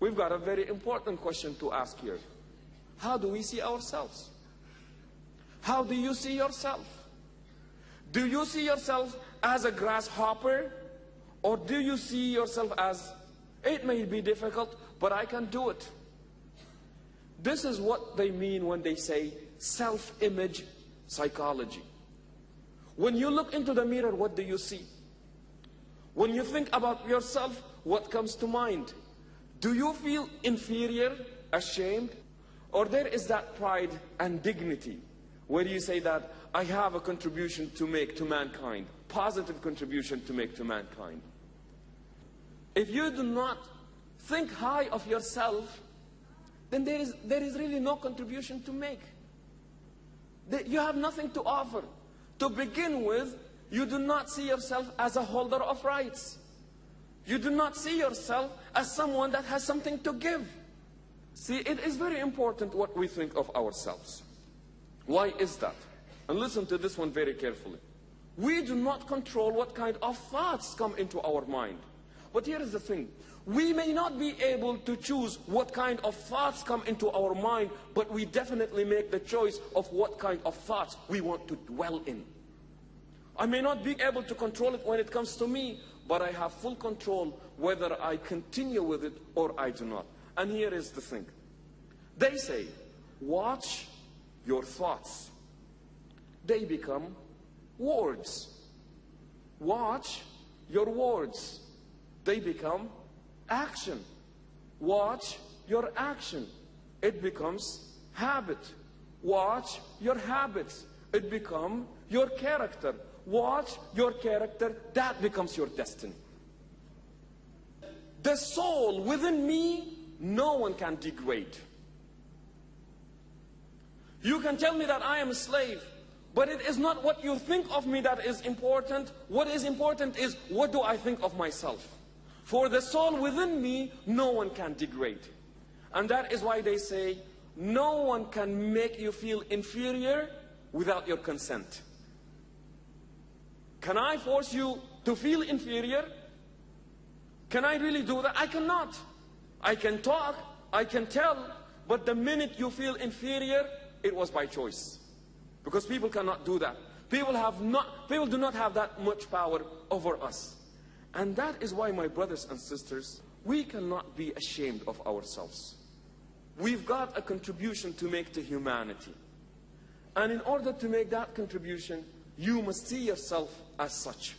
we've got a very important question to ask here. How do we see ourselves? How do you see yourself? Do you see yourself as a grasshopper? Or do you see yourself as, it may be difficult, but I can do it? This is what they mean when they say self-image psychology. When you look into the mirror, what do you see? When you think about yourself, what comes to mind? Do you feel inferior, ashamed? Or there is that pride and dignity where you say that I have a contribution to make to mankind, positive contribution to make to mankind. If you do not think high of yourself, then there is really no contribution to make. You have nothing to offer. To begin with, you do not see yourself as a holder of rights. You do not see yourself as someone that has something to give. See, it is very important what we think of ourselves. Why is that? And listen to this one very carefully. We do not control what kind of thoughts come into our mind. But here is the thing. We may not be able to choose what kind of thoughts come into our mind, but we definitely make the choice of what kind of thoughts we want to dwell in. I may not be able to control it when it comes to me, but I have full control whether I continue with it or I do not. And here is the thing. They say, watch your thoughts. They become words. Watch your words. They become action. Watch your action. It becomes habit. Watch your habits. It becomes your character. Watch your character. That becomes your destiny. The soul within me, no one can degrade. You can tell me that I am a slave, but it is not what you think of me that is important. What is important is, what do I think of myself? For the soul within me, no one can degrade. And that is why they say, no one can make you feel inferior without your consent. Can I force you to feel inferior? Can I really do that? I cannot. I can talk, I can tell, but the minute you feel inferior, it was by choice. Because people cannot do that. People do not have that much power over us. And that is why, my brothers and sisters, we cannot be ashamed of ourselves. We've got a contribution to make to humanity. And in order to make that contribution, you must see yourself as such.